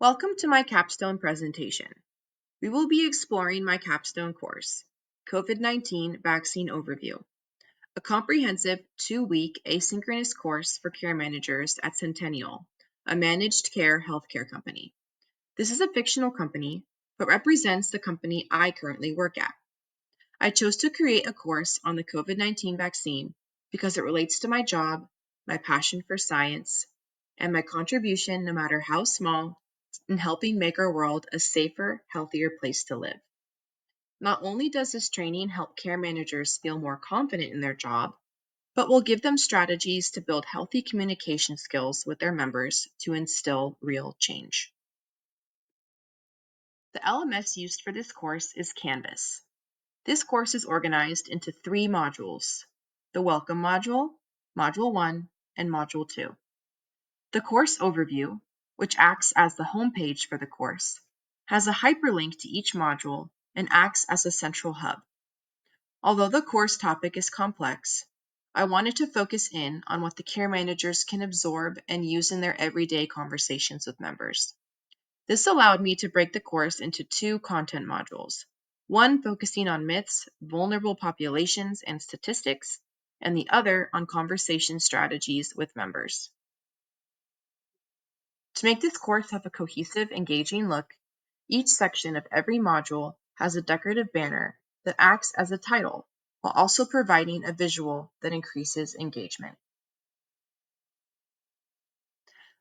Welcome to my capstone presentation. We will be exploring my capstone course, COVID-19 Vaccine Overview, a comprehensive 2-week asynchronous course for care managers at Centennial, a managed care healthcare company. This is a fictional company, but represents the company I currently work at. I chose to create a course on the COVID-19 vaccine because it relates to my job, my passion for science, and my contribution, no matter how small, in helping make our world a safer, healthier place to live. Not only does this training help care managers feel more confident in their job, but will give them strategies to build healthy communication skills with their members to instill real change. The LMS used for this course is Canvas. This course is organized into 3 modules: the Welcome module, Module 1, and Module 2. The course overview, which acts as the homepage for the course, has a hyperlink to each module and acts as a central hub. Although the course topic is complex, I wanted to focus in on what the care managers can absorb and use in their everyday conversations with members. This allowed me to break the course into 2 content modules, one focusing on myths, vulnerable populations, and statistics, and the other on conversation strategies with members. To make this course have a cohesive, engaging look, each section of every module has a decorative banner that acts as a title, while also providing a visual that increases engagement.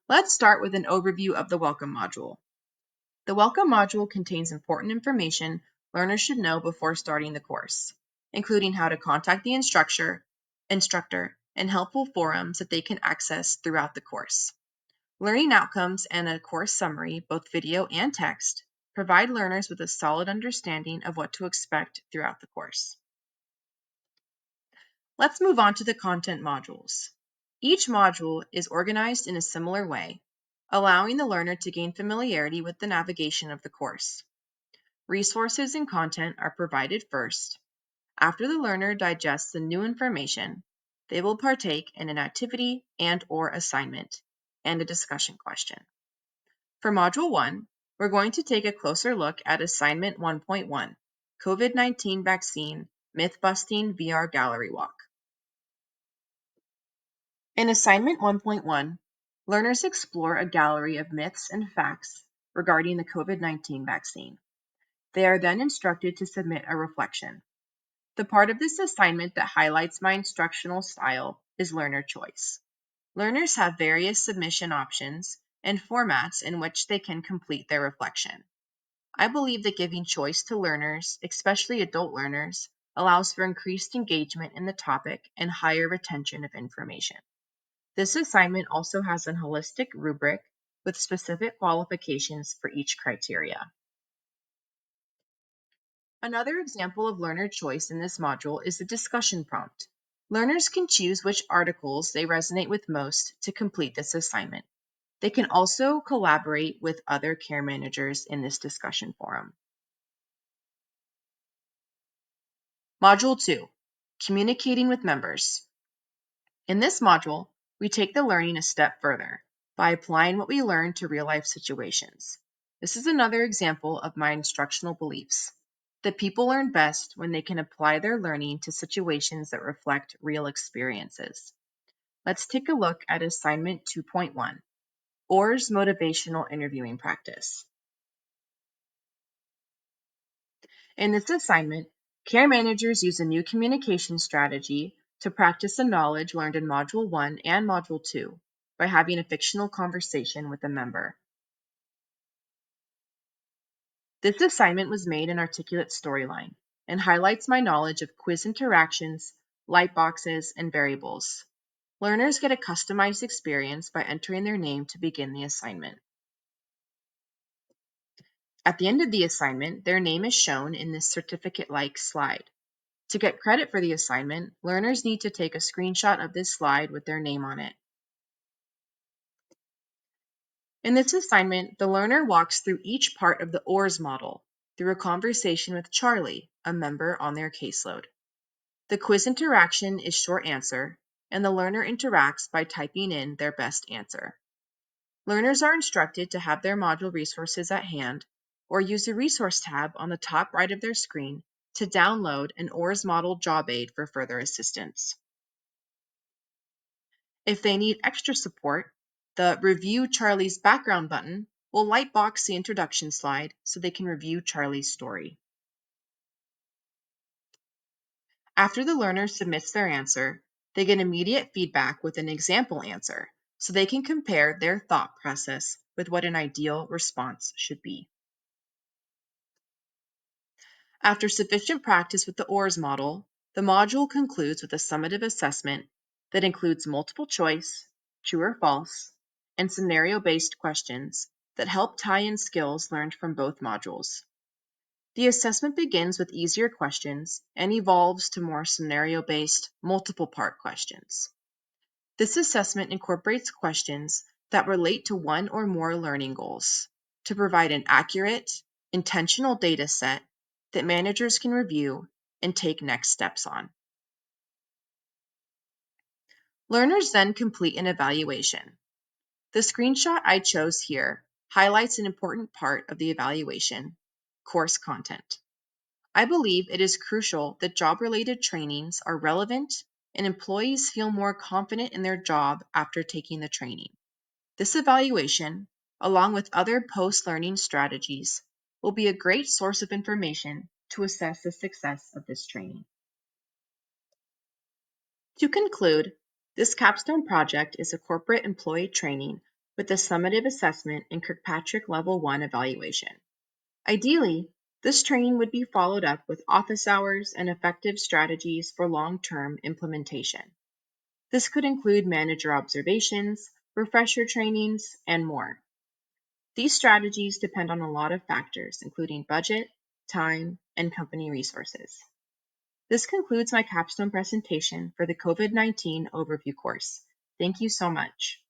Let's start with an overview of the Welcome module. The Welcome module contains important information learners should know before starting the course, including how to contact the instructor, and helpful forums that they can access throughout the course. Learning outcomes and a course summary, both video and text, provide learners with a solid understanding of what to expect throughout the course. Let's move on to the content modules. Each module is organized in a similar way, allowing the learner to gain familiarity with the navigation of the course. Resources and content are provided first. After the learner digests the new information, they will partake in an activity and/or assignment and a discussion question. For Module 1, we're going to take a closer look at Assignment 1.1, COVID-19 Vaccine Myth-Busting VR Gallery Walk. In Assignment 1.1, learners explore a gallery of myths and facts regarding the COVID-19 vaccine. They are then instructed to submit a reflection. The part of this assignment that highlights my instructional style is learner choice. Learners have various submission options and formats in which they can complete their reflection. I believe that giving choice to learners, especially adult learners, allows for increased engagement in the topic and higher retention of information. This assignment also has a holistic rubric with specific qualifications for each criteria. Another example of learner choice in this module is the discussion prompt. Learners can choose which articles they resonate with most to complete this assignment. They can also collaborate with other care managers in this discussion forum. Module 2, Communicating with Members. In this module, we take the learning a step further by applying what we learned to real-life situations. This is another example of my instructional beliefs, that people learn best when they can apply their learning to situations that reflect real experiences. Let's take a look at Assignment 2.1, OR's Motivational Interviewing Practice. In this assignment, care managers use a new communication strategy to practice the knowledge learned in Module 1 and Module 2 by having a fictional conversation with a member. This assignment was made in Articulate Storyline and highlights my knowledge of quiz interactions, light boxes, and variables. Learners get a customized experience by entering their name to begin the assignment. At the end of the assignment, their name is shown in this certificate-like slide. To get credit for the assignment, learners need to take a screenshot of this slide with their name on it. In this assignment, the learner walks through each part of the ORS model through a conversation with Charlie, a member on their caseload. The quiz interaction is short answer, and the learner interacts by typing in their best answer. Learners are instructed to have their module resources at hand or use the Resource tab on the top right of their screen to download an OARS model job aid for further assistance. If they need extra support, the Review Charlie's Background button will lightbox the introduction slide so they can review Charlie's story. After the learner submits their answer, they get immediate feedback with an example answer so they can compare their thought process with what an ideal response should be. After sufficient practice with the OARS model, the module concludes with a summative assessment that includes multiple choice, true or false, and scenario-based questions that help tie in skills learned from both modules. The assessment begins with easier questions and evolves to more scenario-based, multiple-part questions. This assessment incorporates questions that relate to one or more learning goals to provide an accurate, intentional data set that managers can review and take next steps on. Learners then complete an evaluation. The screenshot I chose here highlights an important part of the evaluation: course content. I believe it is crucial that job-related trainings are relevant and employees feel more confident in their job after taking the training. This evaluation, along with other post-learning strategies, will be a great source of information to assess the success of this training. To conclude, this capstone project is a corporate employee training with a summative assessment and Kirkpatrick Level 1 evaluation. Ideally, this training would be followed up with office hours and effective strategies for long-term implementation. This could include manager observations, refresher trainings, and more. These strategies depend on a lot of factors, including budget, time, and company resources. This concludes my capstone presentation for the COVID-19 overview course. Thank you so much.